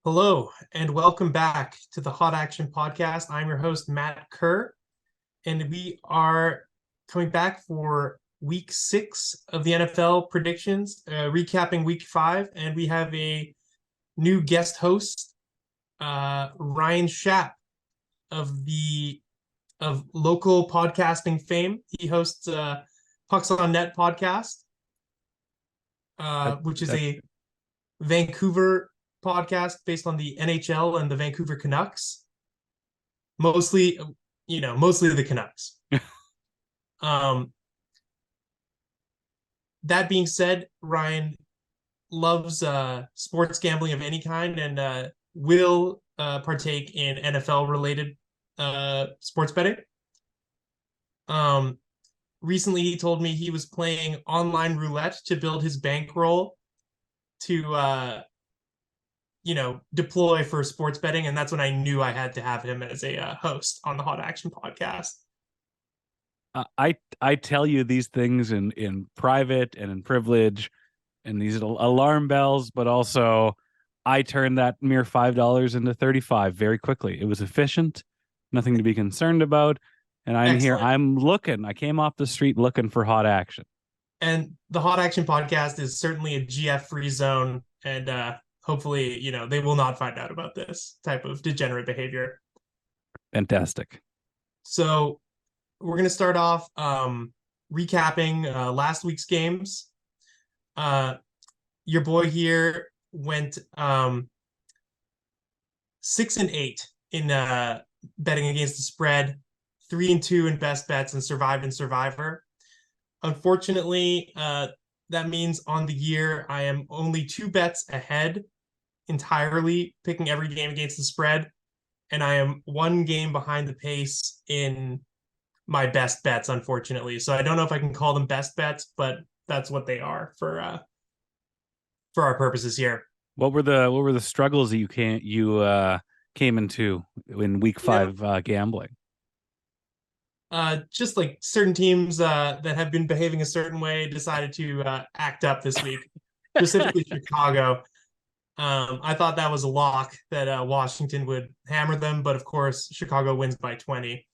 Hello, and welcome back to the Hot Action Podcast. I'm your host, Matt Kerr, and we are coming back for week 6 of the NFL predictions, recapping week 5. And we have a new guest host, Ryan Schaap of local podcasting fame. He hosts Pucks on Net podcast, That, which is that a Vancouver podcast based on the NHL and the Vancouver Canucks. Mostly, mostly the Canucks. Um, that being said, Ryan loves sports gambling of any kind and will partake in NFL related sports betting. Um, Recently, he told me he was playing online roulette to build his bankroll to deploy for sports betting, and that's when I knew I had to have him as a host on the Hot Action Podcast. I tell you these things in private and in privilege, and these alarm bells, but also I turned that mere $5 into 35 very quickly. It was efficient, nothing to be concerned about, and I'm here. Excellent. I'm looking. I came off the street looking for hot action. And the Hot Action Podcast is certainly a GF free zone, and hopefully, they will not find out about this type of degenerate behavior. Fantastic. So we're going to start off recapping last week's games. Your boy here went 6-8 in betting against the spread, 3-2 in best bets, and survived in Survivor. Unfortunately, that means on the year I am only 2 bets ahead entirely, picking every game against the spread, and I am 1 game behind the pace in my best bets, unfortunately. So I don't know if I can call them best bets, but that's what they are for our purposes here. What were the struggles that you came into in week 5 gambling? Just like certain teams that have been behaving a certain way decided to act up this week, specifically Chicago. I thought that was a lock that Washington would hammer them, but of course Chicago wins by 20.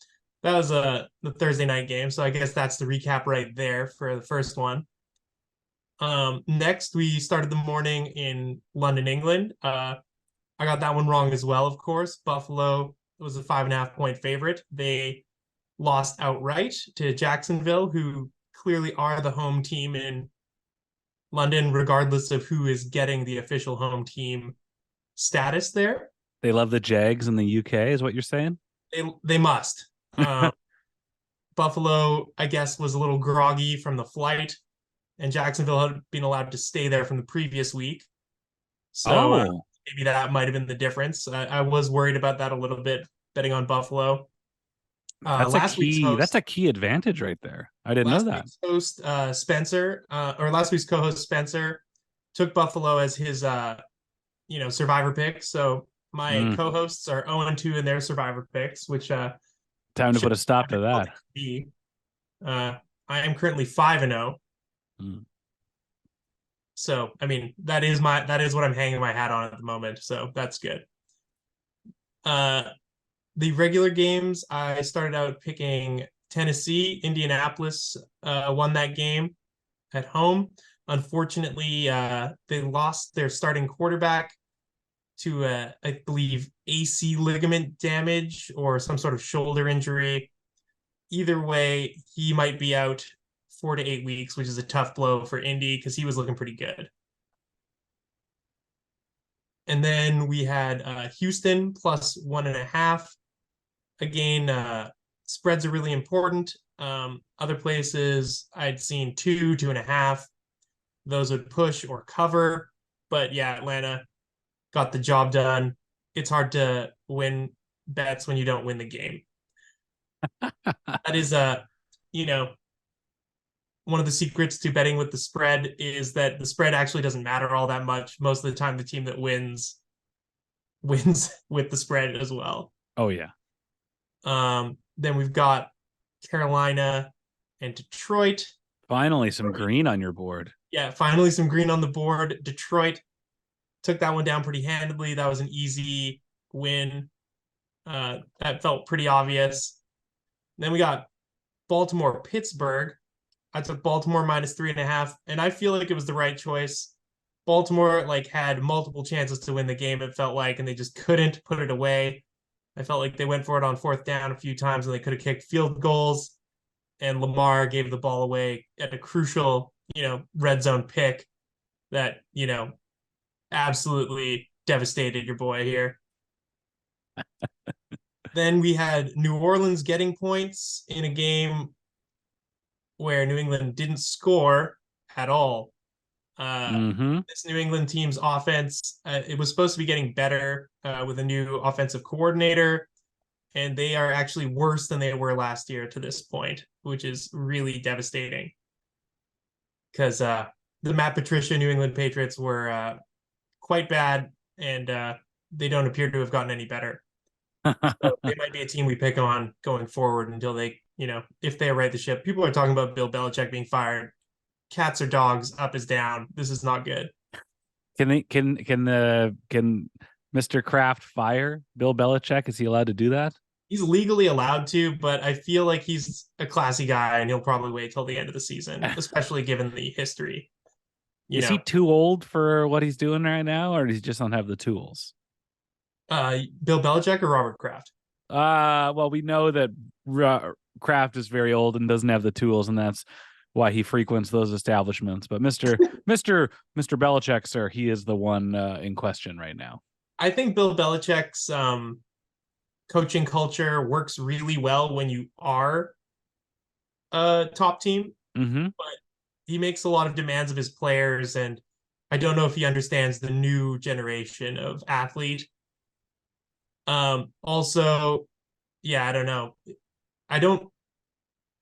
That was the Thursday night game, so I guess that's the recap right there for the first one. Next, we started the morning in London, England. I got that one wrong as well, of course. Buffalo was a 5.5 point favorite. They lost outright to Jacksonville, who clearly are the home team in London, regardless of who is getting the official home team status there. They love the Jags in the UK, is what you're saying? They must. Buffalo, I guess, was a little groggy from the flight, and Jacksonville had been allowed to stay there from the previous week. So Oh, maybe that might have been the difference. I was worried about that a little bit, betting on Buffalo. that's a Last week's key. That's host, a key advantage right there. I didn't know last that. week's host Spencer, or last week's co-host Spencer, took Buffalo as his survivor pick. So my Mm, co-hosts are 0-2 in their survivor picks, which time to should put a stop to that. be. I am currently 5-0. Mm. So I mean that is what I'm hanging my hat on at the moment. So that's good. Uh, the regular games, I started out picking Tennessee. Indianapolis won that game at home. Unfortunately, they lost their starting quarterback to, I believe, AC ligament damage or some sort of shoulder injury. Either way, he might be out 4 to 8 weeks, which is a tough blow for Indy because he was looking pretty good. And then we had Houston plus 1.5. Again, spreads are really important. Other places I'd seen 2.5. Those would push or cover. But yeah, Atlanta got the job done. It's hard to win bets when you don't win the game. That is you know, one of the secrets to betting with the spread is that the spread actually doesn't matter all that much. Most of the time, the team that wins with the spread as well. Oh yeah. Then we've got Carolina and Detroit. Finally, some green on your board. Yeah, finally some green on the board. Detroit took that one down pretty handedly. That was an easy win. That felt pretty obvious. Then we got Baltimore, Pittsburgh. I took Baltimore -3.5, and I feel like it was the right choice. Baltimore like had multiple chances to win the game, it felt like, and they just couldn't put it away. I felt like they went for it on fourth down a few times and they could have kicked field goals. And Lamar gave the ball away at a crucial, red zone pick that, absolutely devastated your boy here. Then we had New Orleans getting points in a game where New England didn't score at all. Mm-hmm. This New England team's offense, it was supposed to be getting better with a new offensive coordinator, and they are actually worse than they were last year to this point, which is really devastating. Because the Matt Patricia New England Patriots were quite bad, and they don't appear to have gotten any better. So they might be a team we pick on going forward until they, if they right the ship. People are talking about Bill Belichick being fired. Cats or dogs, up is down. This is not good. Can Mr. Kraft fire Bill Belichick? Is he allowed to do that? He's legally allowed to, but I feel like he's a classy guy and he'll probably wait till the end of the season, especially given the history. Is he too old for what he's doing right now, or does he just don't have the tools? Bill Belichick or Robert Kraft? Well, we know that Kraft is very old and doesn't have the tools, and that's why he frequents those establishments. But Mr. Belichick, sir, he is the one in question right now. I think Bill Belichick's coaching culture works really well when you are a top team, but he makes a lot of demands of his players, and I don't know if he understands the new generation of athlete. Also, yeah, I don't know. I don't,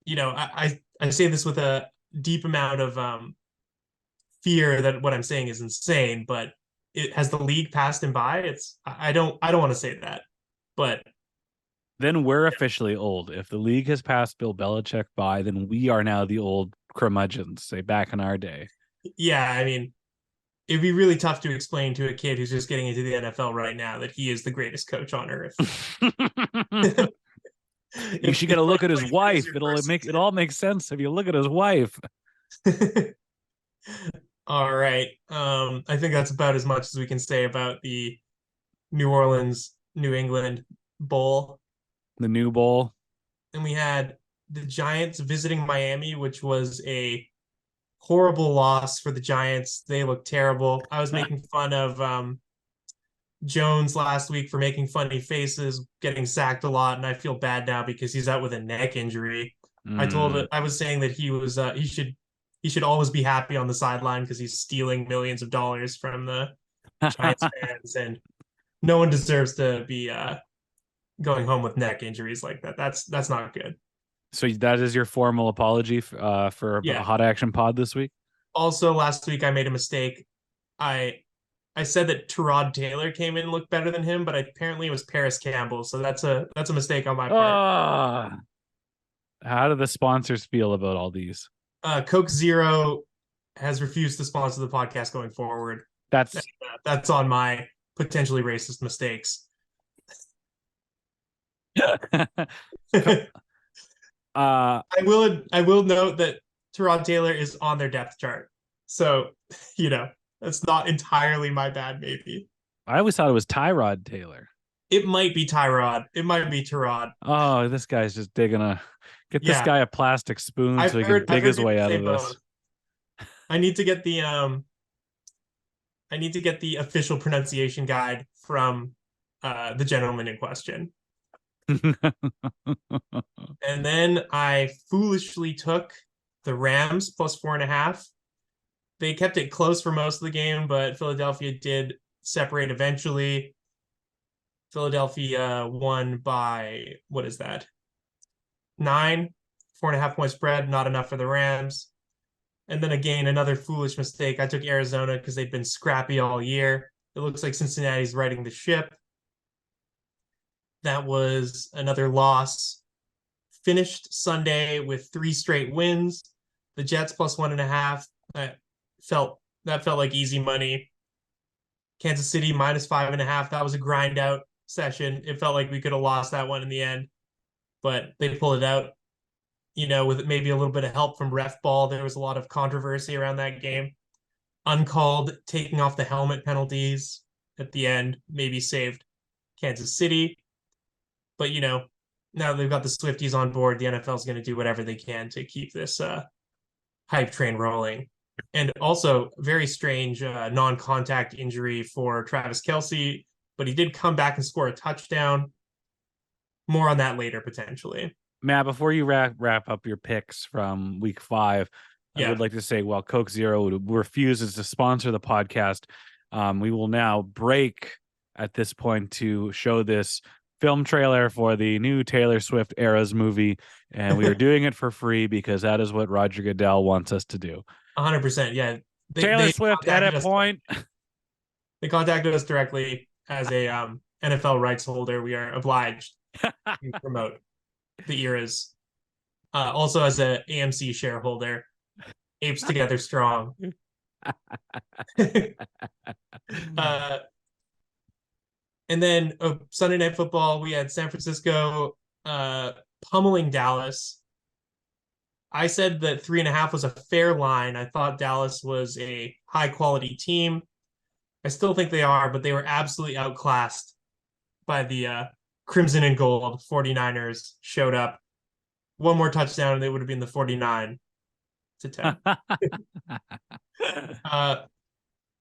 I say this with a deep amount of fear that what I'm saying is insane, but it has the league passed him by. I don't want to say that, but then we're officially old. If the league has passed Bill Belichick by, then we are now the old curmudgeons, say back in our day. Yeah, I mean, it'd be really tough to explain to a kid who's just getting into the NFL right now that he is the greatest coach on earth. You should get a look at his wife. It all makes sense if you look at his wife. All right. I think that's about as much as we can say about the New Orleans, New England Bowl. The new bowl. And we had the Giants visiting Miami, which was a horrible loss for the Giants. They look terrible. I was making fun of Jones last week for making funny faces, getting sacked a lot, and I feel bad now because he's out with a neck injury. I was saying that he should always be happy on the sideline because he's stealing millions of dollars from the Giants fans, and no one deserves to be going home with neck injuries like that. That's not good. So that is your formal apology for a hot action pod this week? Also, last week I made a mistake. I said that Tyrod Taylor came in and looked better than him, but apparently it was Paris Campbell. So that's a mistake on my part. How do the sponsors feel about all these? Coke Zero has refused to sponsor the podcast going forward. That's on my potentially racist mistakes. I will note that Tyrod Taylor is on their depth chart. So, that's not entirely my bad, maybe. I always thought it was Tyrod Taylor. It might be Tyrod. It might be Tyrod. Oh, this guy's just digging this guy a plastic spoon so he can dig his way out of this. I need to get the official pronunciation guide from the gentleman in question. And then I foolishly took the Rams +4.5. They kept it close for most of the game, but Philadelphia did separate eventually. Philadelphia won by, what is that? 9, 4.5 point spread, not enough for the Rams. And then again, another foolish mistake. I took Arizona because they've been scrappy all year. It looks like Cincinnati's riding the ship. That was another loss. Finished Sunday with 3 straight wins. The Jets +1.5. That felt like easy money. Kansas City -5.5. That was a grind out session. It felt like we could have lost that one in the end, but they pulled it out. With maybe a little bit of help from ref ball. There was a lot of controversy around that game. Uncalled taking off the helmet penalties at the end maybe saved Kansas City. But now they've got the Swifties on board. The NFL is going to do whatever they can to keep this hype train rolling. And also, very strange non-contact injury for Travis Kelce, but he did come back and score a touchdown. More on that later, potentially. Matt, before you wrap up your picks from week 5, I Yeah, would like to say, while Coke Zero refuses to sponsor the podcast, we will now break at this point to show this film trailer for the new Taylor Swift Eras movie, and we are doing it for free because that is what Roger Goodell wants us to do. 100%. Yeah, Taylor Swift edit us. point. They contacted us directly as a NFL rights holder. We are obliged to promote the eras. Also, as a AMC shareholder, apes together strong. uh, and then Sunday Night Football, we had San Francisco pummeling Dallas. I said that 3.5 was a fair line. I thought Dallas was a high quality team. I still think they are, but they were absolutely outclassed by the Crimson and Gold 49ers showed up. One more touchdown and they would have been the 49-10.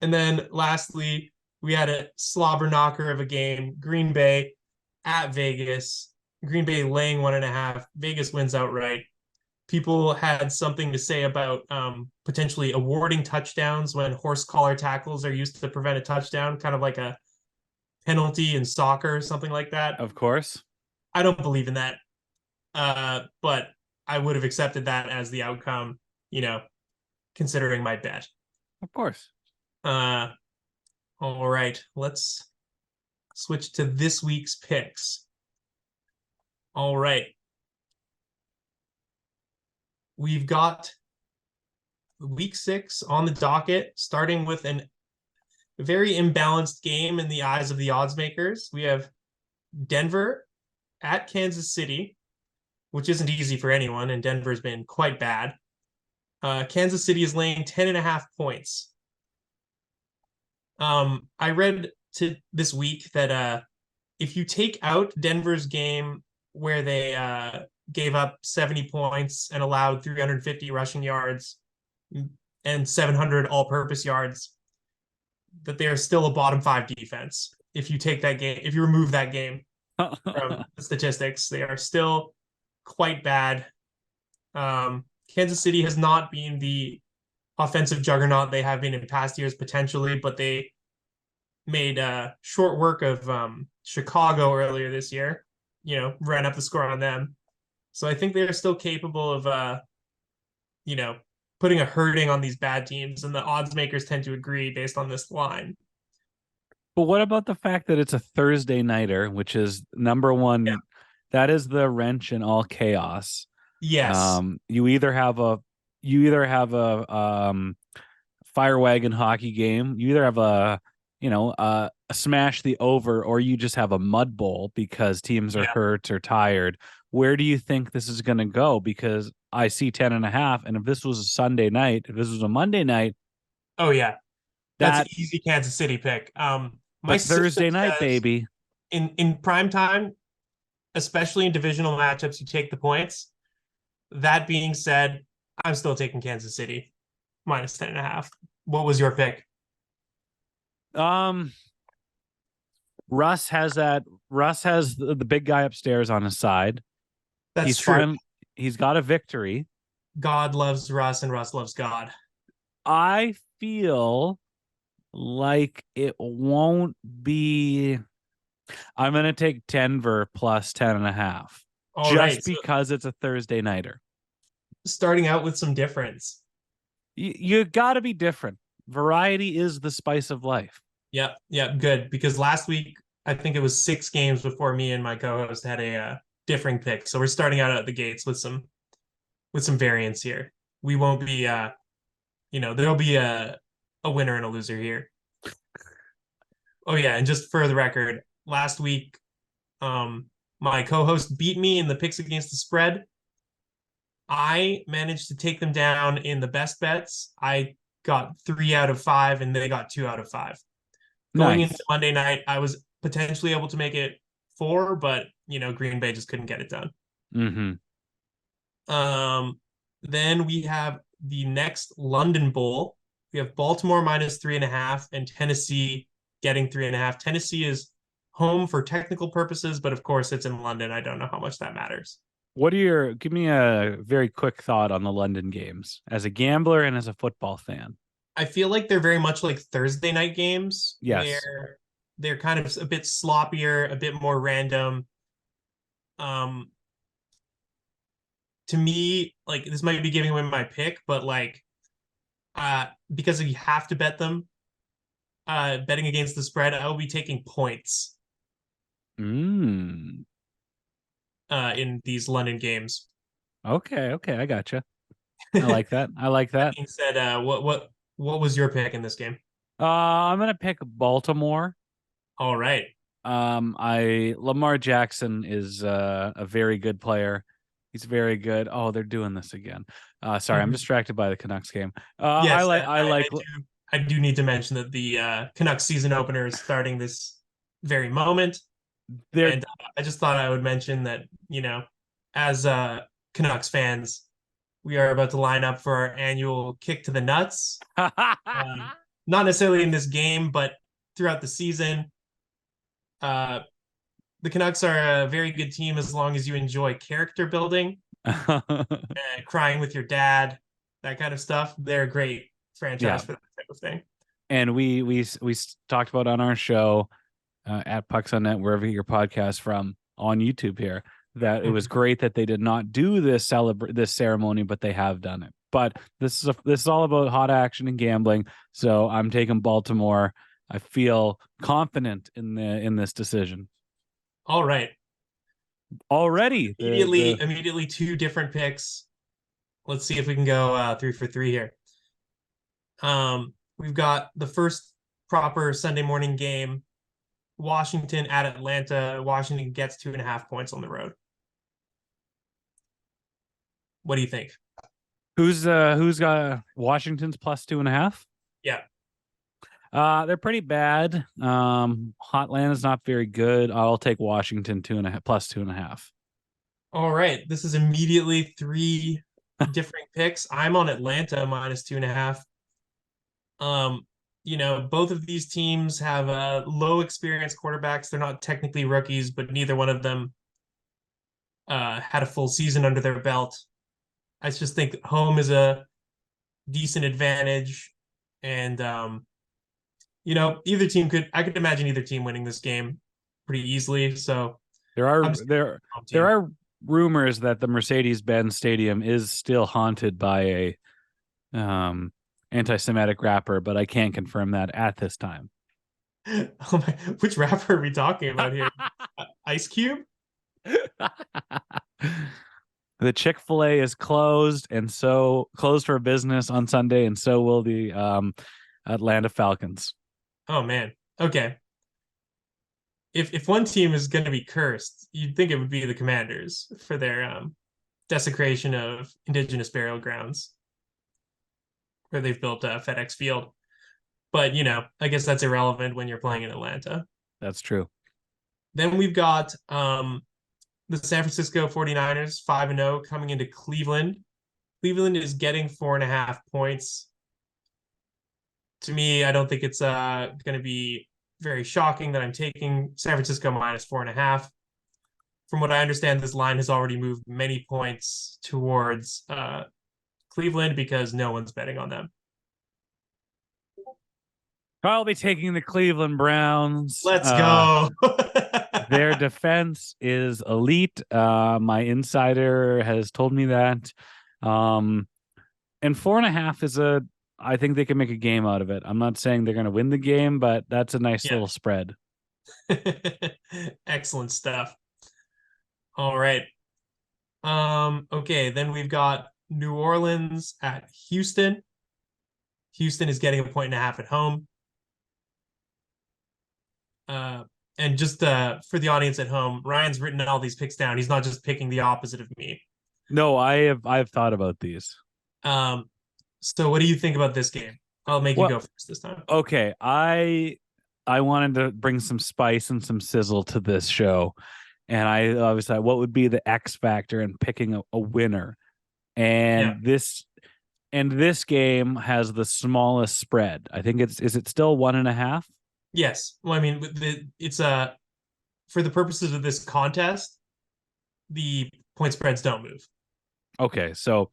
And then lastly, we had a slobber knocker of a game. Green Bay at Vegas. Green Bay laying 1.5. Vegas wins outright. People had something to say about potentially awarding touchdowns when horse collar tackles are used to prevent a touchdown, kind of like a penalty in soccer, something like that. Of course. I don't believe in that. But I would have accepted that as the outcome, considering my bet. Of course. All right, let's switch to this week's picks. All right. We've got week 6 on the docket, starting with a very imbalanced game in the eyes of the odds makers. We have Denver at Kansas City, which isn't easy for anyone, and Denver's been quite bad. Kansas City is laying 10.5 points. I read this week that if you take out Denver's game where they gave up 70 points and allowed 350 rushing yards and 700 all-purpose yards, that they are still a bottom 5 defense. If you remove that game from the statistics, they are still quite bad. Kansas City has not been the offensive juggernaut they have been in past years, potentially, but they made short work of Chicago earlier this year, ran up the score on them. So I think they're still capable of, putting a hurting on these bad teams, and the odds makers tend to agree based on this line. But what about the fact that it's a Thursday nighter, which is number one? Yeah. That is the wrench in all chaos. Yes. You either have a fire wagon hockey game. You either have a smash the over, or you just have a mud bowl because teams are hurt or tired. Where do you think this is going to go? Because I see 10.5, and if this was a Sunday night, if this was a Monday night, oh yeah, that's an easy Kansas City pick. My Thursday night, baby, in prime time, especially in divisional matchups, you take the points. That being said, I'm still taking Kansas City -10.5. What was your pick? Russ has the big guy upstairs on his side. That's true. He's got a victory. God loves Russ and Russ loves God. I feel like it won't be. I'm going to take Denver +10.5 just because it's a Thursday nighter. Starting out with some difference. You got to be different. Variety is the spice of life. Yeah, good. Because last week, I think it was 6 games before me and my co-host had a differing pick. So we're starting out at the gates with some variance here. We won't be, there'll be a winner and a loser here. Oh yeah, and just for the record, last week, my co-host beat me in the picks against the spread. I managed to take them down in the best bets. I got 3 out of 5, and they got 2 out of 5. Going into Nice. Monday night, I was potentially able to make it 4, but Green Bay just couldn't get it done. Mm-hmm. Um, then we have the next London Bowl. We have Baltimore -3.5 and Tennessee getting 3.5. Tennessee is home for technical purposes, but of course it's in London. I don't know how much that matters. Give me a very quick thought on the London games as a gambler and as a football fan. I feel like they're very much like Thursday night games Yes. where they're kind of a bit sloppier, a bit more random. Um, to me, like this might be giving away my pick, but like because you have to bet them, betting against the spread, I will be taking points Mm. in these London games. Okay, okay, I gotcha. I That like that. I like that. being said, what was your pick in this game? I'm gonna pick Baltimore. All right. I Lamar Jackson is a very good player. He's very good. Oh, they're doing this again. Sorry, I'm Mhm. distracted by the Canucks game. Yes, I like I do need to mention that the Canucks season opener is starting this very moment, they're and I just thought I would mention that as Canucks fans, we are about to line up for our annual kick to the nuts. Um, Not necessarily in this game, but throughout the season. Uh, the Canucks are a very good team as long as you enjoy character building, crying with your dad, that kind of stuff. They're a great yeah. franchise for that type of thing. And we talked about on our show at Pucks on Net, wherever your podcast from on YouTube here, that it was Mhm. great that they did not do this ceremony, but they have done it. But this is all about hot action and gambling. So I'm taking Baltimore. I feel confident in this decision All right. already. The Immediately two different picks. Let's see if we can go 3 for 3 here. We've got the first proper Sunday morning game. Washington at Atlanta. Washington gets 2.5 points on the road. What do you think? who's got Washington's +2.5? Yeah. They're pretty bad. Hotland is not very good. I'll take Washington 2.5 +2.5. All right. This is immediately three different picks. I'm on Atlanta -2.5. Um, both of these teams have low experience quarterbacks. They're not technically rookies, but neither one of them had a full season under their belt. I just think home is a decent advantage, and either team could. I could imagine either team winning this game pretty easily. So There I'm are just there home there team. are rumors that the Mercedes-Benz Stadium is still haunted by a um anti-Semitic rapper, but I can't confirm that at this time. Oh my, which rapper are we talking about here? Ice Cube? The Chick-fil-A is closed and so closed for business on Sunday, and so will the Atlanta Falcons. Oh man. Okay. If one team is going to be cursed, you'd think it would be the Commanders for their desecration of indigenous burial grounds where they've built FedEx Field. But I guess that's irrelevant when you're playing in Atlanta. That's true. Then we've got the San Francisco 49ers 5-0 coming into Cleveland. Cleveland is getting 4.5 points. To me, I don't think it's going to be very shocking that I'm taking San Francisco -4.5. From what I understand, this line has already moved many points towards Cleveland because no one's betting on them. I'll be taking the Cleveland Browns. Let's go. Their defense is elite. My insider has told me that. And 4.5 is I think they can make a game out of it. I'm not saying they're going to win the game, but that's a nice Yeah. little spread. Excellent stuff. All right. Okay, then we've got New Orleans at Houston. Houston is getting 1.5 points at home. Uh, and just for the audience at home, Ryan's written all these picks down. He's not just picking the opposite of me. No, I've thought about these. Um, so what do you think about this game? I'll make you Well, go first this time. okay, I wanted to bring some spice and some sizzle to this show, and I was like, what would be the X factor in picking a winner? Yeah. And this game has the smallest spread. I think is it still 1.5? Yes. Well, I mean, it's for the purposes of this contest, the point spreads don't move. Okay, so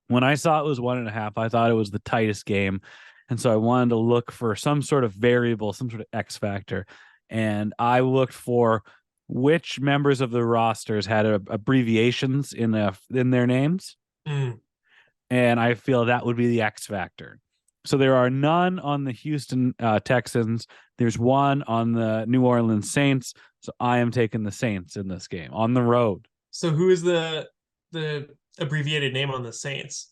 when I saw it was 1.5, I thought it was the tightest game. And so I wanted to look for some sort of variable, some sort of X factor. And I looked for which members of the rosters had abbreviations in their names. Mm. And I feel that would be the X factor. So there are none on the Houston Texans. There's one on the New Orleans Saints. So I am taking the Saints in this game on the road. So who is the abbreviated name on the Saints?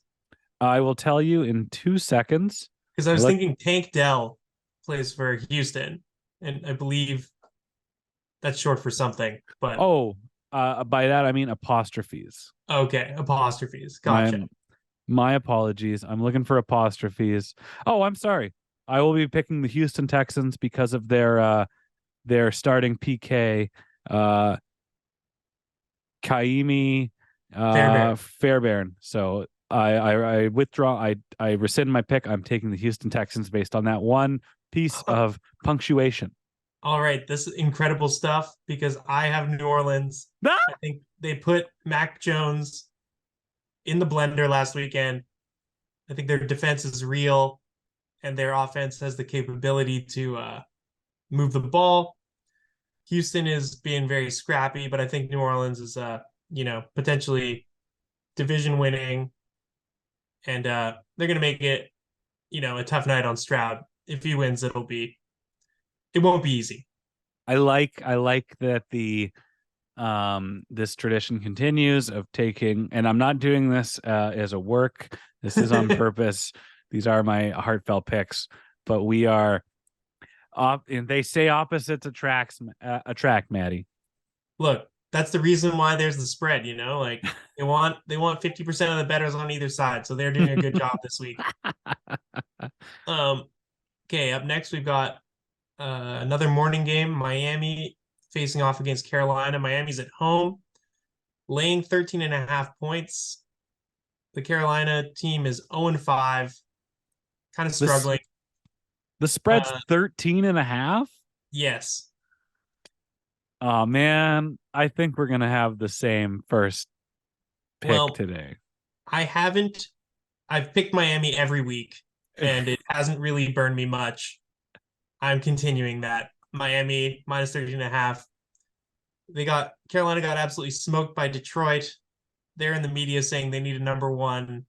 I will tell you in 2 seconds. Because I I was look. thinking Tank Dell plays for Houston, and I believe that's short for something. But Oh, by that I mean apostrophes. okay, apostrophes. My Gotcha. my apologies. I'm looking for apostrophes. Oh, I'm sorry. I will be picking the Houston Texans because of their starting PK, uh, Kaimi Fairbairn. Fairbairn. So I withdraw. I rescind my pick. I'm taking the Houston Texans based on that one piece of punctuation. All right, this is incredible stuff because I have New Orleans. I Ah! think they put Mac Jones in the blender last weekend. I think their defense is real and their offense has the capability to move the ball. Houston is being very scrappy, but I think New Orleans is potentially division winning, and they're gonna make it, a tough night on Stroud. If he wins, it won't be easy. I like that the this tradition continues of taking, and I'm not doing this as a work. This is on purpose. These are my heartfelt picks, but we are and they say opposites attract, Maddie. Look, that's the reason why there's the spread, like they want 50% of the bettors on either side, so they're doing a good job this week. Um, okay, up next we've got another morning game, Miami facing off against Carolina. Miami's at home, laying 13 and a half points. The Carolina team is 0-5, kind of This struggling. the spread's Uh, 13.5. yes. Oh man, I think we're gonna have the same first pick Well, today. I haven't I've picked Miami every week and it hasn't really burned me much. I'm continuing that. Miami minus 13 and a half. Carolina got absolutely smoked by Detroit. They're in the media saying they need a number one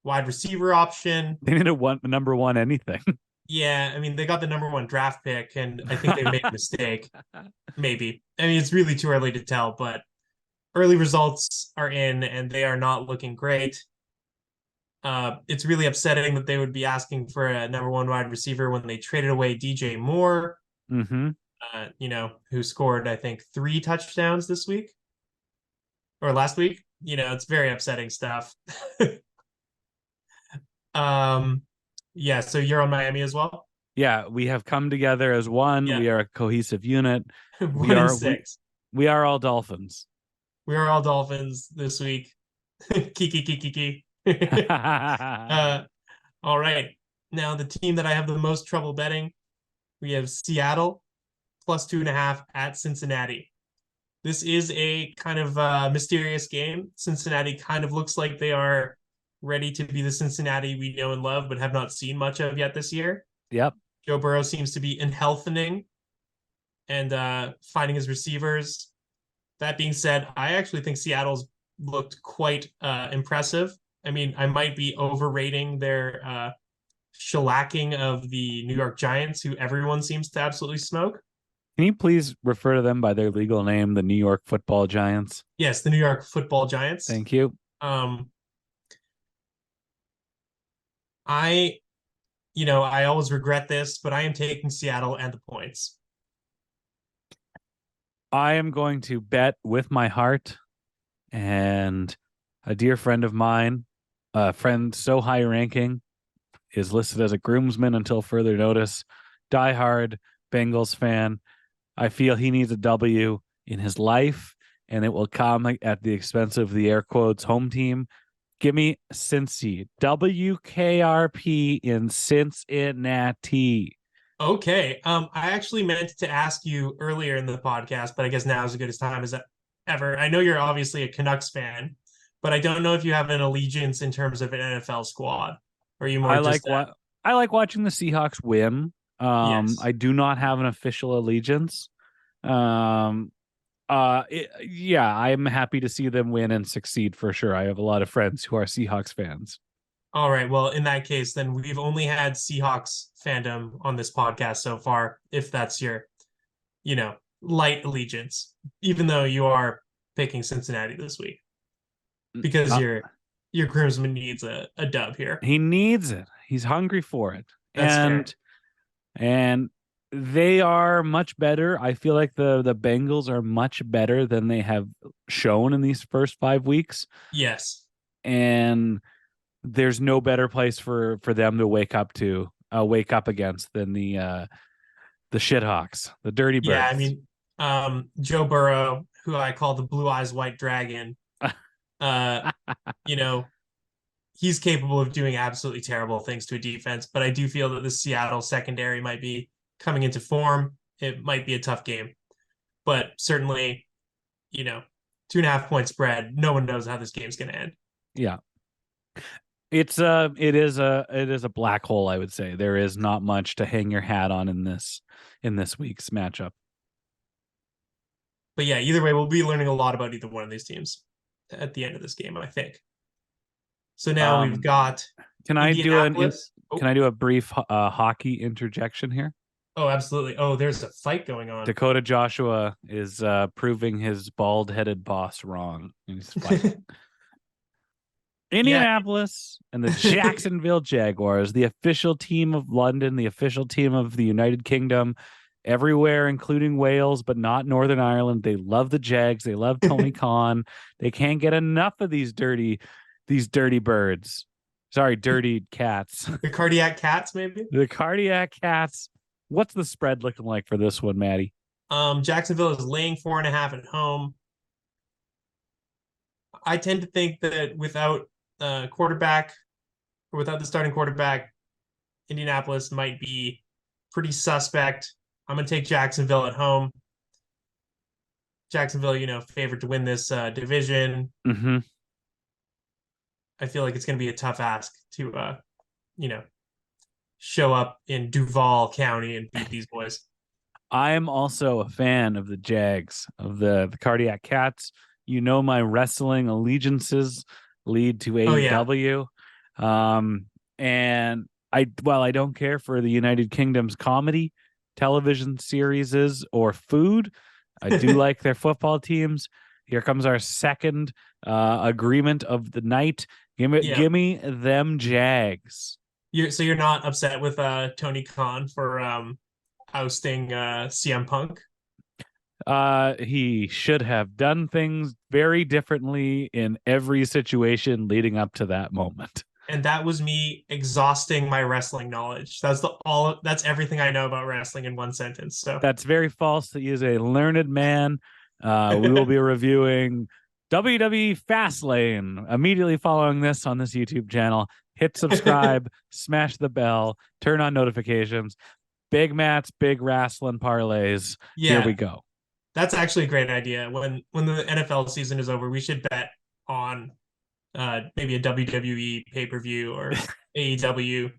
wide receiver option. They need a number one anything. Yeah, I mean, they got the number one draft pick, and I think they made a mistake. Maybe. I mean, it's really too early to tell, but early results are in, and they are not looking great. It's really upsetting that they would be asking for a number one wide receiver when they traded away DJ Moore, Mm-hmm. who scored, I think, 3 touchdowns this week or last week. It's very upsetting stuff. um, yeah, so you're on Miami as well? Yeah, we have come together as one. Yeah, We are a cohesive unit. We one in are we six. we are all Dolphins. We are all Dolphins this week. Kiki kiki kiki. uh, all right. Now the team that I have the most trouble betting, we have Seattle plus 2.5 at Cincinnati. This is a kind of mysterious game. Cincinnati kind of looks like they are ready to be the Cincinnati we know and love, but have not seen much of yet this year. Yep. Joe Burrow seems to be healthening and finding his receivers. That being said, I actually think Seattle's looked quite impressive. I mean, I might be overrating their shellacking of the New York Giants, who everyone seems to absolutely smoke. Can you please refer to them by their legal name, the New York Football Giants? Yes, the New York Football Giants. Thank you. Um, I, I always regret this, but I am taking Seattle and the points. I am going to bet with my heart, and a dear friend of mine, a friend so high ranking, is listed as a groomsman until further notice. Diehard Bengals fan. I feel he needs a W in his life, and it will come at the expense of the air quotes home team. Give me Cincy. WKRP in Cincinnati. Okay. I actually meant to ask you earlier in the podcast, but I guess now is as good a time as ever. I know you're obviously a Canucks fan, but I don't know if you have an allegiance in terms of an NFL squad. Or are you more I just like what I like watching the Seahawks win. yes. I do not have an official allegiance. Um, yeah, I'm happy to see them win and succeed for sure. I have a lot of friends who are Seahawks fans. All right. Well, in that case, then we've only had Seahawks fandom on this podcast so far, if that's your, light allegiance, even though you are picking Cincinnati this week because Uh, your groomsman needs a dub here. he needs it. He's hungry for it. That's fair. And they are much better. I feel like the Bengals are much better than they have shown in these first 5 weeks. Yes. And there's no better place for them to wake up against than the Shithawks, the Dirty Yeah, I Birds. mean, Joe Burrow, who I call the Blue Eyes White Dragon, uh, you know, he's capable of doing absolutely terrible things to a defense, but I do feel that the Seattle secondary might be coming into form. It might be a tough game, but certainly, 2.5 point spread. No one knows how this game's going to end. Yeah. It is a black hole, I would say. There is not much to hang your hat on in this week's matchup. But yeah, either way, we'll be learning a lot about either one of these teams at the end of this game, I think. So now we've Um, got can I do Indianapolis. can I do a brief hockey interjection here? Oh, absolutely. Oh, there's a fight going on. Dakota Joshua is proving his bald-headed boss wrong in his fight. Yeah, Indianapolis and the Jacksonville Jaguars, the official team of London, the official team of the United Kingdom, everywhere, including Wales, but not Northern Ireland. They love the Jags. They love Tony Khan. They can't get enough of these dirty birds. Sorry, dirty cats. the cardiac cats, maybe. The cardiac cats. What's the spread looking like for this one, Maddie? Jacksonville is laying 4.5 at home. I tend to think that without quarterback or without the starting quarterback, Indianapolis might be pretty suspect. I'm going to take Jacksonville at home. Jacksonville, favored to win this division. Mm-hmm. I feel like it's going to be a tough ask to, show up in Duval County and beat these boys. I am also a fan of the Jags, of the cardiac cats. You know, my wrestling allegiances lead to Oh, yeah. AEW. And while I don't care for the United Kingdom's comedy, television series or food, I do like their football teams. Here comes our second agreement of the night. Give me them Jags. You're not upset with Tony Khan for ousting CM Punk? He should have done things very differently in every situation leading up to that moment. And that was me exhausting my wrestling knowledge. That's everything I know about wrestling in one sentence. So That's very false. He is a learned man. We will be reviewing WWE Fastlane immediately following this on this YouTube channel. Hit subscribe, smash the bell, turn on notifications. Big mats, big wrestling parlays. yeah, Here we go. that's actually a great idea. When the NFL season is over, we should bet on maybe a WWE pay-per-view or AEW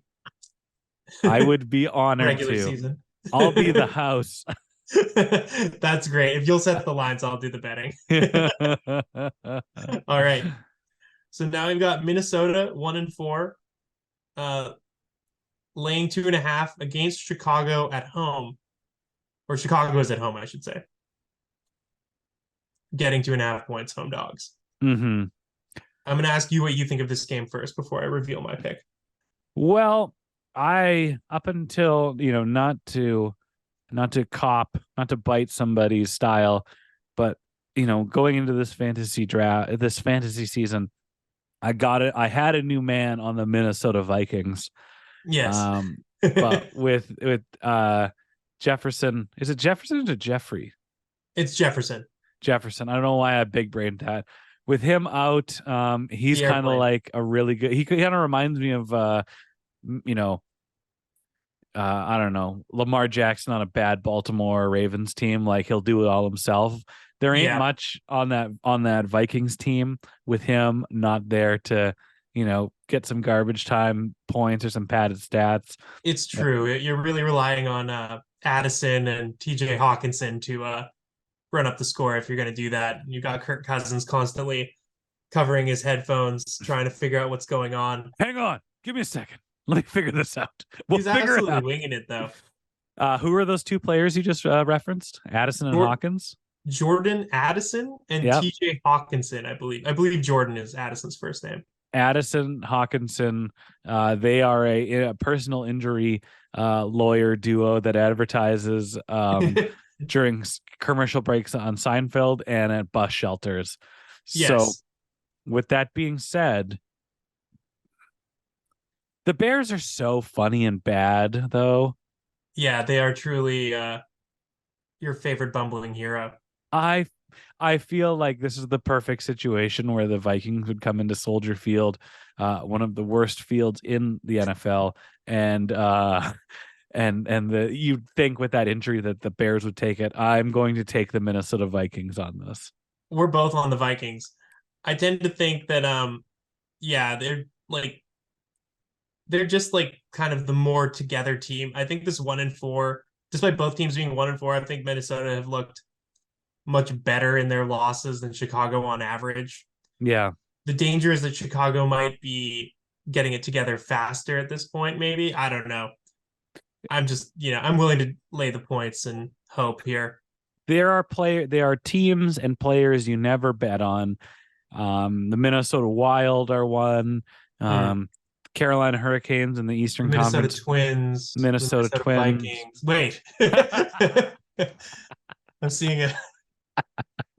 I would be honored regular to. season. I'll be the house. That's great. If you'll set the lines, I'll do the betting. All right. So now we've got Minnesota 1-4, laying 2.5 against Chicago at home, or Chicago is at home, I should say. Getting 2.5 points, home dogs. Mm-hmm. I'm going to ask you what you think of this game first before I reveal my pick. Well, up until, not to bite somebody's style, But going into this fantasy season, I got it. I had a new man on the Minnesota Vikings. Yes. Um, but with Jefferson, is it Jefferson or Jeffrey? It's Jefferson, Jefferson. I don't know why I big brained that. With him out, he's the kind of airplane. like a really good. He kind of reminds me of you know, I don't know, Lamar Jackson on a bad Baltimore Ravens team. Like he'll do it all himself. There ain't Yeah, much on that Vikings team with him not there to, get some garbage time points or some padded stats. it's true. You're really relying on Addison and TJ Hawkinson to run up the score if you're going to do that. You got Kirk Cousins constantly covering his headphones, trying to figure out what's going on. Hang on, give me a second. Let me figure this out. We'll He's figure it absolutely out. winging it though. Who are those two players you just referenced? Addison and Jor- Hawkins. Jordan Addison and Yep. TJ Hawkinson, I believe. I believe Jordan is Addison's first name. Addison Hawkinson. They are a personal injury lawyer duo that advertises during commercial breaks on Seinfeld and at bus shelters. So, Yes. with that being said, the Bears are so funny and bad, though. Yeah, they are truly your favorite bumbling hero. I I feel like this is the perfect situation where the Vikings would come into Soldier Field, one of the worst fields in the NFL, and you'd think with that injury that the Bears would take it. I'm going to take the Minnesota Vikings on this. We're both on the Vikings. I tend to think that yeah, they're just like kind of the more together team. I think this 1-4, despite both teams being 1-4, I think Minnesota have looked much better in their losses than Chicago on average. Yeah, The danger is that Chicago might be getting it together faster at this point, maybe. I don't know. I'm just, I'm willing to lay the points and hope here. there are teams and players you never bet on. The Minnesota Wild are one. Mm. Um, Carolina Hurricanes in the The Eastern Minnesota Conference. Twins, the Minnesota Minnesota Twins. Vikings. Wait. I'm seeing a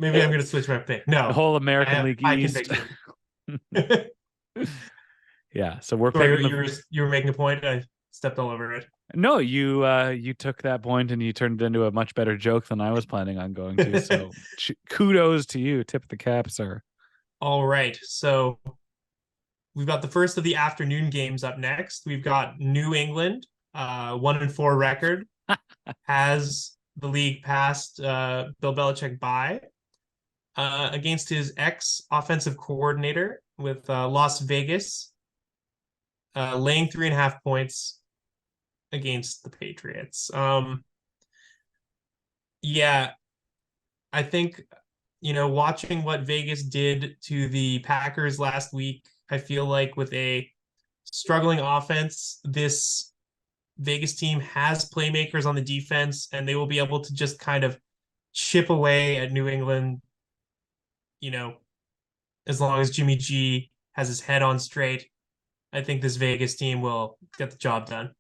maybe I'm gonna switch my pick. The No. whole I American have League high East. conviction. Yeah, so we're Sorry, picking the. you were making a point. I stepped all over it. No, you took that point and you turned it into a much better joke than I was planning on going to. So kudos to you. Tip the cap, sir. All right. So we've got the first of the afternoon games up next. We've got New England, 1-4 record, has the league passed Bill Belichick by against his ex offensive coordinator with Las Vegas, laying 3.5 points against the Patriots. Yeah, I think, watching what Vegas did to the Packers last week, I feel like with a struggling offense, this Vegas team has playmakers on the defense, and they will be able to just kind of chip away at New England, you know, as long as Jimmy G has his head on straight. I think this Vegas team will get the job done.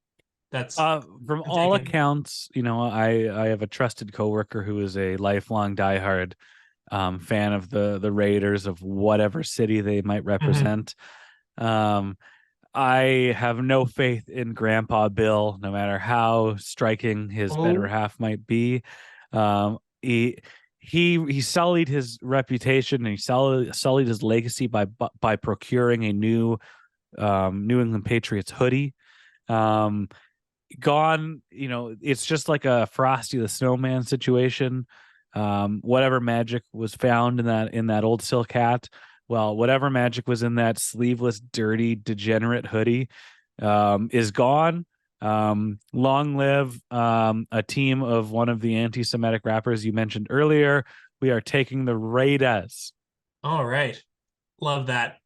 That's From I'm all taking. accounts, I have a trusted coworker who is a lifelong diehard fan of the Raiders of whatever city they might Mhm. represent. Um, I have no faith in Grandpa Bill, no matter how striking his better Oh, half might be. He sullied his reputation and he sullied his legacy by procuring a new New England Patriots hoodie. Um, Gone, it's just like a Frosty the Snowman situation. Whatever magic was found in that old silk hat, well, whatever magic was in that sleeveless, dirty, degenerate hoodie, is gone. Long live a team of one of the anti-Semitic rappers you mentioned earlier. We are taking the Raiders. all right. Love that.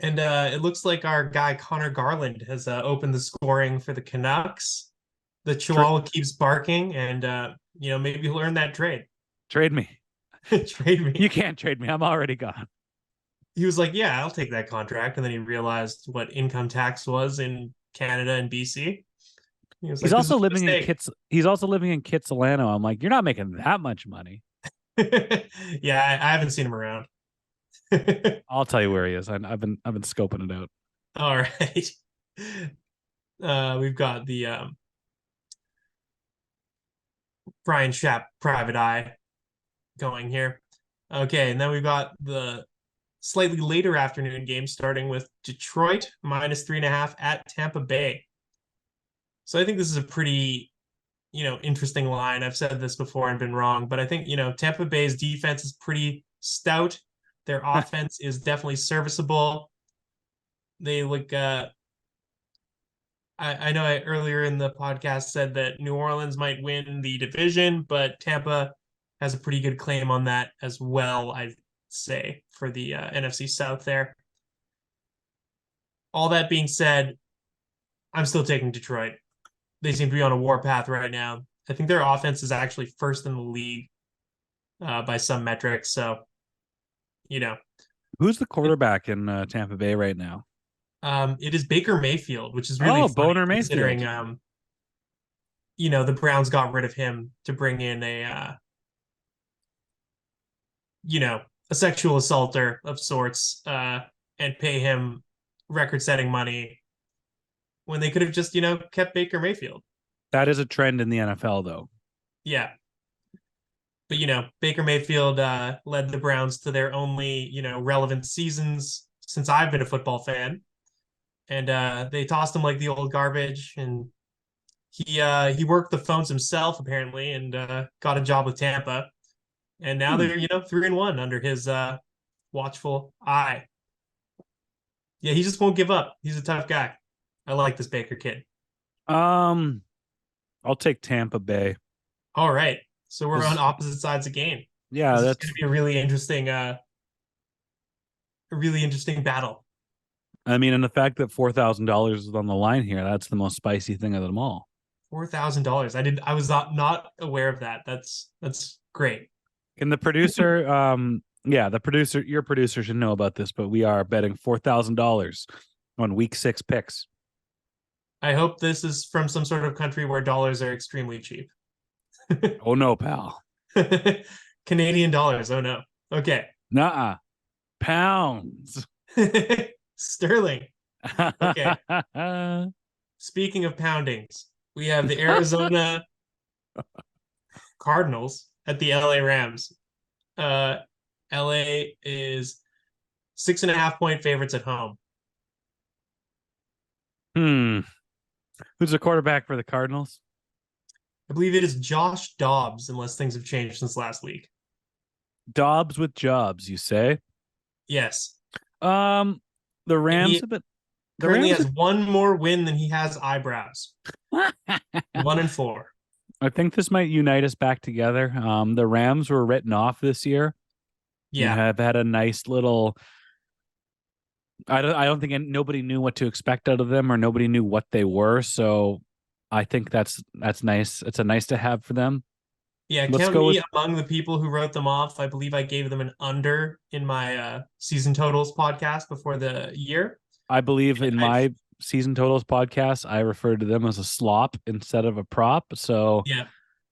And it looks like our guy Connor Garland has opened the scoring for the Canucks. The Tra- Chihuahua keeps barking, and maybe he'll earn that trade. Trade me. Trade You me. can't trade me. I'm already gone. He was like, "Yeah, I'll take that contract," and then he realized what income tax was in Canada and BC. He was He's like, "This also was a living in mistake." Kits. He's also living in Kitsilano. I'm like, you're not making that much money. Yeah, I haven't seen him around. I'll tell you where he is. I've been scoping it out. All right. We've got the Brian Schaap private eye going here. Okay, and then we've got the slightly later afternoon game starting with Detroit -3.5 at Tampa Bay. So I think this is a pretty, interesting line. I've said this before and been wrong, but I think, Tampa Bay's defense is pretty stout. Their offense is definitely serviceable. They look I know I earlier in the podcast said that New Orleans might win the division, but Tampa has a pretty good claim on that as well, I'd say, for the NFC South there. All that being said, I'm still taking Detroit. They seem to be on a warpath right now. I think their offense is actually first in the league by some metrics. So, you know, Who's the quarterback in Tampa Bay right now? it is Baker Mayfield, which is really Oh, funny Boner considering, Mayfield. the Browns got rid of him to bring in a sexual assaulter of sorts and pay him record-setting money when they could have just, kept Baker Mayfield. That is a trend in the NFL, though. Yeah. But, Baker Mayfield led the Browns to their only, relevant seasons since I've been a football fan. And they tossed him like the old garbage. And he worked the phones himself, apparently, and got a job with Tampa. And now they're, 3-1 under his watchful eye. Yeah, he just won't give up. He's a tough guy. I like this Baker kid. Um, I'll take Tampa Bay. All right. So we're on This- opposite sides of game. Yeah, This is that's. going to be a really interesting battle. I mean, and the fact that $4,000 is on the line here, that's the most spicy thing of them all. $4,000. I was not aware of that. That's great. Can the producer, yeah, your producer should know about this, but we are betting $4,000 on week 6 picks. I hope this is from some sort of country where dollars are extremely cheap. Oh no, pal. Canadian dollars. Oh no. Okay. Nuh-uh. Pounds. Sterling. Okay. Speaking of poundings, we have the Arizona Cardinals at the LA Rams. LA is 6.5-point favorites at home. Who's the quarterback for the Cardinals? I believe it is Josh Dobbs, unless things have changed since last week. Dobbs with jobs, you say? Yes. The Rams have been. The Currently Rams has one more win than he has eyebrows. 1-4. I think this might unite us back together. The Rams were written off this year. Yeah. And have had a nice little. I don't think nobody knew what to expect out of them, or nobody knew what they were. So I think that's nice. It's a nice to have for them. Yeah, Let's count go me with. among the people who wrote them off. I believe I gave them an under in my season totals podcast before the year. I believe And in my season totals podcast, I referred to them as a slop instead of a prop. So Yeah.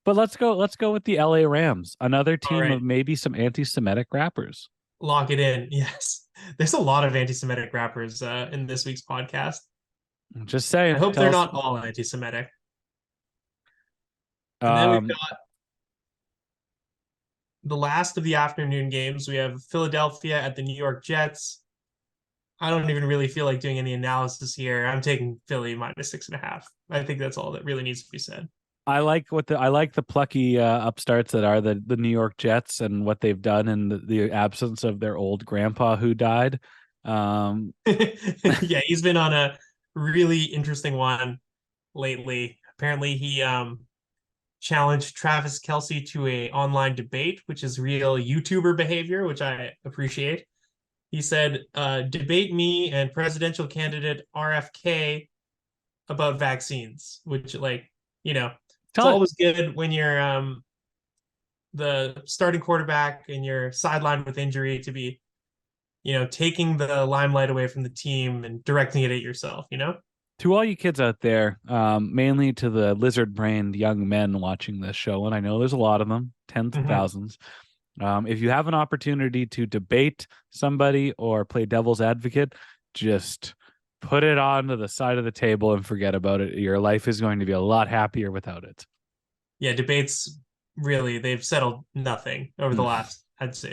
but let's go with the LA Rams, another team right. of maybe some anti-Semitic rappers. Lock it in. Yes. There's a lot of anti-Semitic rappers in this week's podcast. I'm just saying. I hope they're not all anti-Semitic. And then we've got the last of the afternoon games. We have Philadelphia at the New York Jets. I don't even really feel like doing any analysis here. I'm taking Philly -6.5. I think that's all that really needs to be said. I like the plucky upstarts that are the New York Jets and what they've done in the absence of their old grandpa who died. Yeah, he's been on a really interesting one lately. Apparently, he challenged Travis Kelce to a online debate, which is real YouTuber behavior, which I appreciate. He said, debate me and presidential candidate RFK about vaccines, which, it's always good when you're the starting quarterback and you're sidelined with injury to be, taking the limelight away from the team and directing it at yourself, To all you kids out there, mainly to the lizard-brained young men watching this show, and I know there's a lot of them, tens of thousands. If you have an opportunity to debate somebody or play devil's advocate, just put it onto the side of the table and forget about it. Your life is going to be a lot happier without it. Yeah, debates really they've settled nothing over the last, I'd say,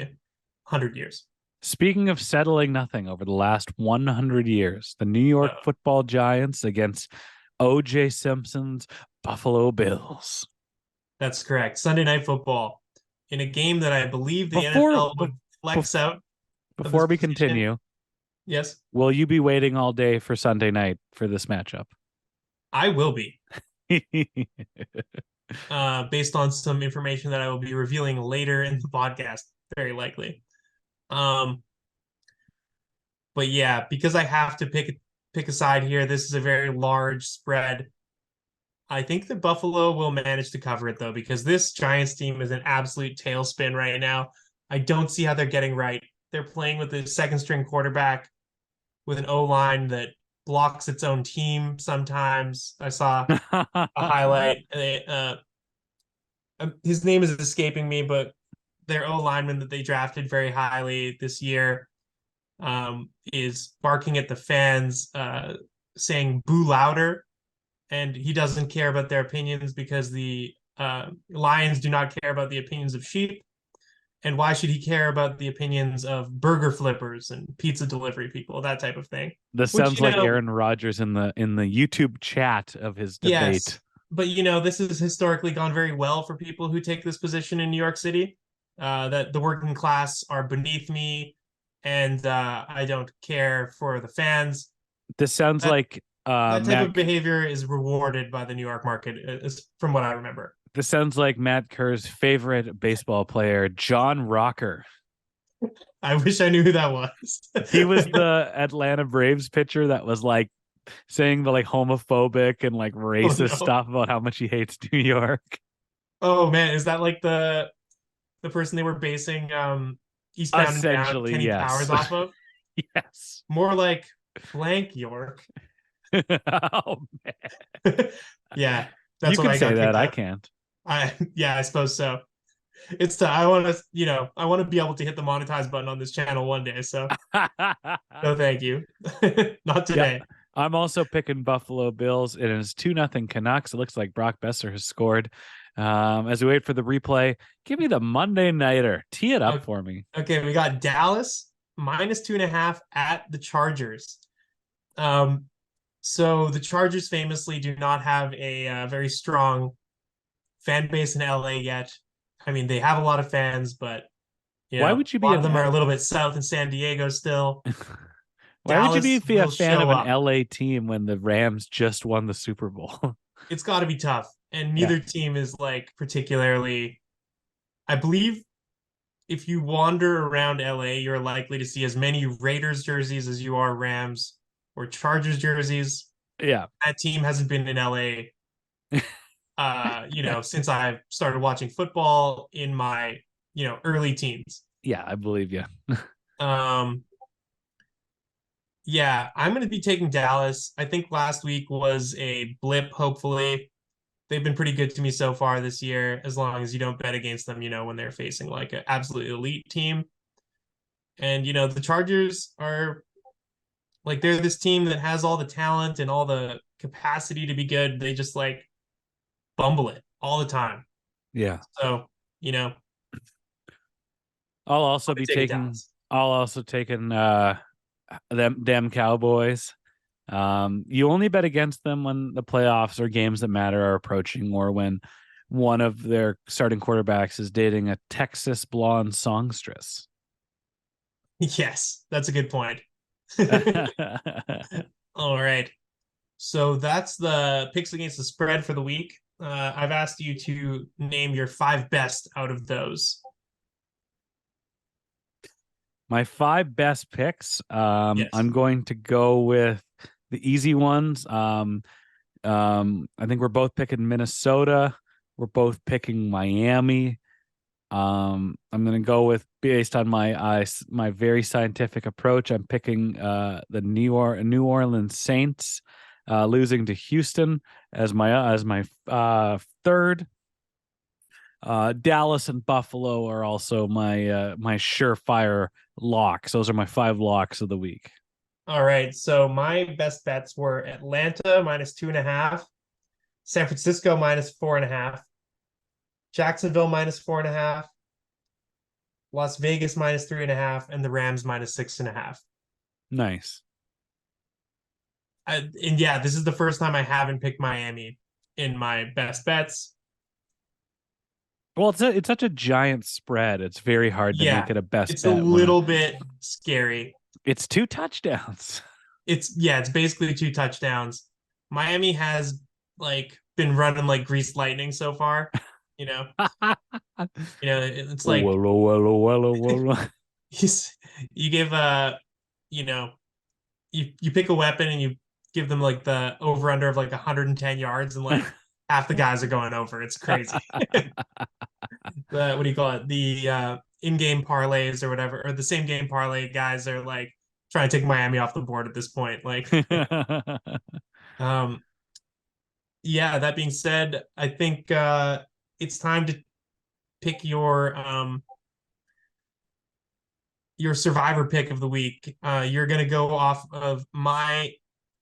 100 years. Speaking of settling nothing over the last 100 years, the New York Uh, Football Giants against O.J. Simpson's Buffalo Bills. that's correct. Sunday Night Football in a game that I believe the Before NFL would flex out of this before we position. continue, Yes, will you be waiting all day for Sunday night for this matchup? I will be, based on some information that I will be revealing later in the podcast, very likely. Um, but yeah, because I have to pick a side here, this is a very large spread. I think that Buffalo will manage to cover it though, because this Giants team is an absolute tailspin right now. I don't see how they're getting right. They're playing with a second string quarterback with an O line that blocks its own team sometimes. I saw a highlight. His name is escaping me, but their O lineman that they drafted very highly this year is barking at the fans, saying "boo louder," and he doesn't care about their opinions because the lions do not care about the opinions of sheep. And why should he care about the opinions of burger flippers and pizza delivery people, that type of thing? This Which, sounds like Aaron Rodgers in the YouTube chat of his yes, debate. but this has historically gone very well for people who take this position in New York City. That the working class are beneath me, and I don't care for the fans. This sounds That like that type of Matt. behavior is rewarded by the New York market, is from what I remember. This sounds like Matt Kerr's favorite baseball player, John Rocker. I wish I knew who that was. He was the Atlanta Braves pitcher that was like saying the like homophobic and like Oh racist no. stuff about how much he hates New York. Oh man, is that like the person they were basing Eastbound and Down Essentially, Kenny Powers yes. off of? Yes. More like blank York. Oh man. Yeah, You that's what can I say got that. kicked I out. can't. I suppose so. I want to be able to hit the monetize button on this channel one day. So no, thank you. Not Yeah. today. I'm also picking Buffalo Bills. It is 2-0 Canucks. It looks like Brock Besser has scored. As we wait for the replay, give me the Monday Nighter. Tee it up Okay, for me. okay, we got Dallas -2.5 at the Chargers. Um, so the Chargers famously do not have a very strong fan base in LA yet. I mean, they have a lot of fans, but Why would you a be lot of them are a little bit south in San Diego still. why would you Dallas be a will fan show of an up. LA team when the Rams just won the Super Bowl? It's got to be tough, and Yeah. neither team is like particularly. I believe if you wander around LA, you're likely to see as many Raiders jerseys as you are Rams or Chargers jerseys. Yeah. That team hasn't been in LA, since I started watching football in my, early teens. Yeah, I believe you. Um, yeah, I'm going to be taking Dallas. I think last week was a blip, hopefully. They've been pretty good to me so far this year, as long as you don't bet against them, when they're facing like an absolute elite team. And, the Chargers are like, they're this team that has all the talent and all the capacity to be good. They just like bumble it all the time. Yeah. So, you know, I'll also I'll be be taking taking Dallas. I'll also taking them Cowboys. You only bet against them when the playoffs or games that matter are approaching, or when one of their starting quarterbacks is dating a Texas blonde songstress. Yes, that's a good point. All right. So that's the picks against the spread for the week. I've asked you to name your five best out of those. My five best picks. Yes. I'm going to go with the easy ones. I think we're both picking Minnesota. We're both picking Miami. I'm going to go with, based on my very scientific approach, I'm picking the New Orleans Saints losing to Houston as my third. Dallas and Buffalo are also my surefire locks. Those are my 5 locks of the week. All right. So my best bets were Atlanta -2.5, San Francisco -4.5, Jacksonville -4.5, Las Vegas -3.5, and the Rams -6.5. Nice. And yeah, this is the first time I haven't picked Miami in my best bets. Well, it's such a giant spread. It's very hard to make Yeah, it a best it's a bet when little bit scary. it's 2 touchdowns. It's basically 2 touchdowns. Miami has like been running like greased lightning so far. You know, it's like Walla, walla, walla, walla. he's you give you know you pick a weapon and you give them like the over under of like 110 yards and like half the guys are going over. It's crazy. The what do you call it? The in-game parlays or whatever, or the same game parlay guys are like trying to take Miami off the board at this point. Like, um, yeah. That being said, I think it's time to pick your survivor pick of the week. You're gonna go off of my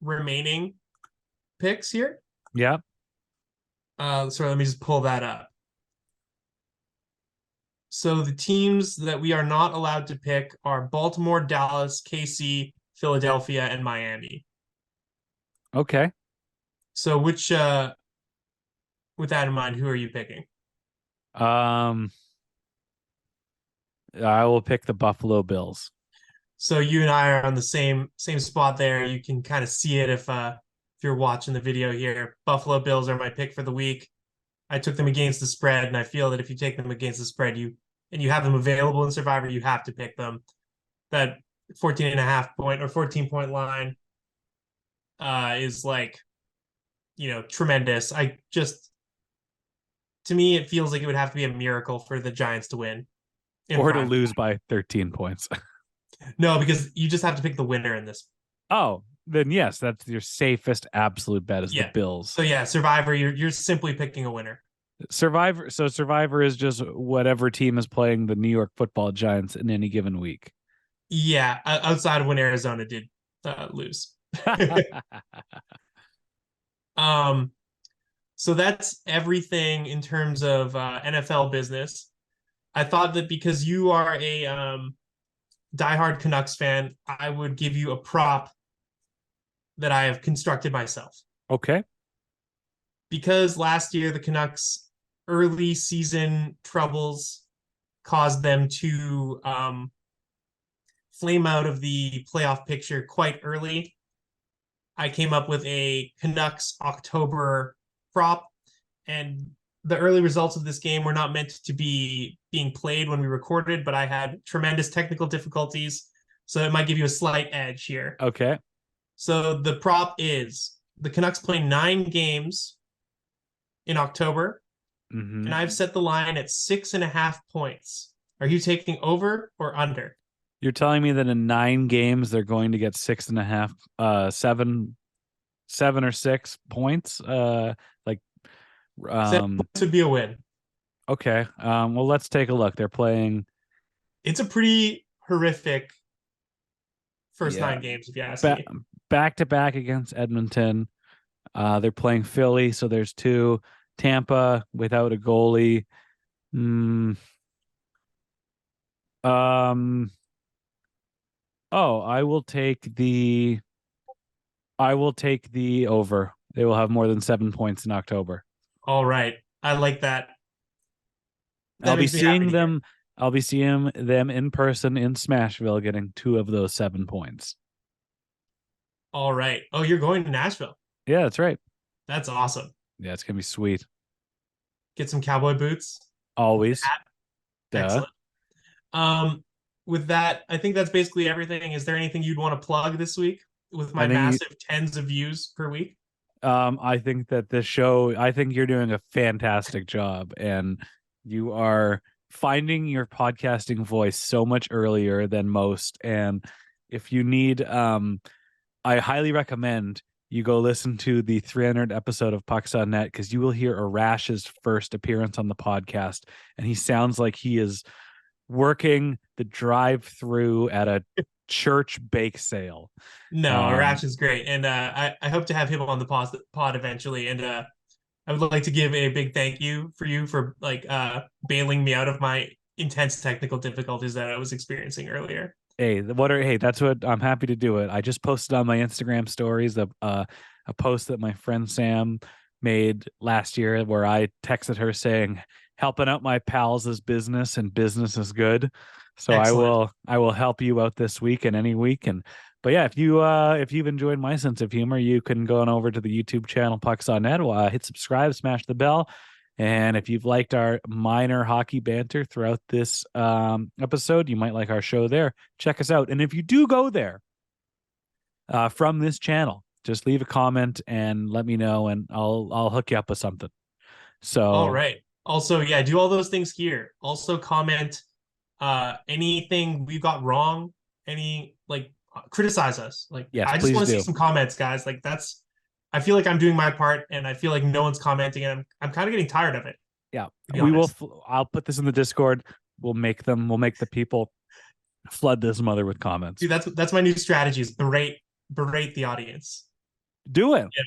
remaining picks here. Yeah. So let me just pull that up. So the teams that we are not allowed to pick are Baltimore, Dallas, KC, Philadelphia, and Miami. Okay. So which with that in mind, who are you picking? Um, I will pick the Buffalo Bills. So you and I are on the same spot there. You can kind of see it if you're watching the video here. Buffalo Bills are my pick for the week. I took them against the spread, and I feel that if you take them against the spread, you have them available in Survivor, you have to pick them. That 14.5 point or 14-point line is like, tremendous. I just to me, it feels like it would have to be a miracle for the Giants to win in Or to prime. lose by 13 points. No, because you just have to pick the winner in this. Oh, then yes, that's your safest absolute bet is the Yeah. Bills. So yeah, Survivor, you're simply picking a winner. Survivor is just whatever team is playing the New York Football Giants in any given week. Yeah, outside of when Arizona did lose. Um, so that's everything in terms of NFL business. I thought that because you are a diehard Canucks fan, I would give you a prop that I have constructed myself. Okay. Because last year the Canucks early season troubles caused them to flame out of the playoff picture quite early. I came up with a Canucks October prop, and the early results of this game were not meant to be being played when we recorded, but I had tremendous technical difficulties, so it might give you a slight edge here. Okay. So the prop is the Canucks play 9 games in October, Mm-hmm. and I've set the line at 6.5 points. Are you taking over or under? You're telling me that in 9 games they're going to get 6.5, 7 or 6 points. Like, 7 points would be a win. okay. Well, let's take a look. They're playing. It's a pretty horrific first Yeah. 9 games, if you ask me. Back to back against Edmonton. They're playing Philly, so there's 2. Tampa without a goalie. Oh, I will take the over. They will have more than 7 points in October. All right. I like that. I'll be seeing them. I'll be seeing them in person in Smashville, getting 2 of those 7 points. All right. Oh, you're going to Nashville. Yeah, that's right. That's awesome. Yeah, it's gonna be sweet. Get some cowboy boots. Always. Duh. Excellent. With that, I think that's basically everything. Is there anything you'd want to plug this week with my massive tens of views per week? I think that this show, I think you're doing a fantastic job, and you are finding your podcasting voice so much earlier than most. And if you need, I highly recommend you go listen to the 300 episode of Pucks on Net, because you will hear Arash's first appearance on the podcast, and he sounds like he is working the drive-through at a church bake sale. No, Um, Arash is great, and I hope to have him on the pod eventually. And I would like to give a big thank you for like bailing me out of my intense technical difficulties that I was experiencing earlier. hey, that's what I'm happy to do it. I just posted on my Instagram stories a post that my friend Sam made last year where I texted her saying, helping out my pals is business and business is good. So Excellent. I will help you out this week and any week. And but yeah, if you've enjoyed my sense of humor, you can go on over to the YouTube channel Pucks on Net, hit subscribe, smash the bell. And if you've liked our minor hockey banter throughout this episode, you might like our show there. Check us out. And if you do go there from this channel, just leave a comment and let me know, and I'll hook you up with something. All So right. Also, yeah, do all those things here. Also comment anything we got wrong, any like criticize us. Like yes, I just please want to see do. some comments, guys. Like that's I feel like I'm doing my part and I feel like no one's commenting and I'm kind of getting tired of it, Yeah, to be we will. honest. I'll put this in the Discord. We'll make the people flood this mother with comments. Dude, that's my new strategy is berate the audience. Do it. Yeah.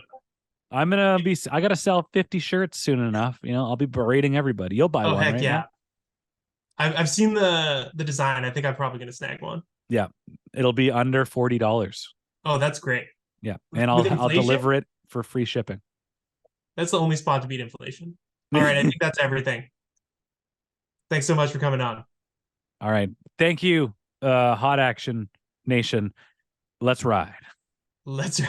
I gotta sell 50 shirts soon enough. I'll be berating everybody. You'll buy Oh one, heck right, yeah. Matt? I've seen the design. I think I'm probably gonna snag one. Yeah. It'll be under $40. Oh, that's great. Yeah. And With I'll inflation, deliver it for free shipping. that's the only spot to beat inflation. All right, I think that's everything. Thanks so much for coming on. All right. Thank you, Hot Action Nation. Let's ride. Let's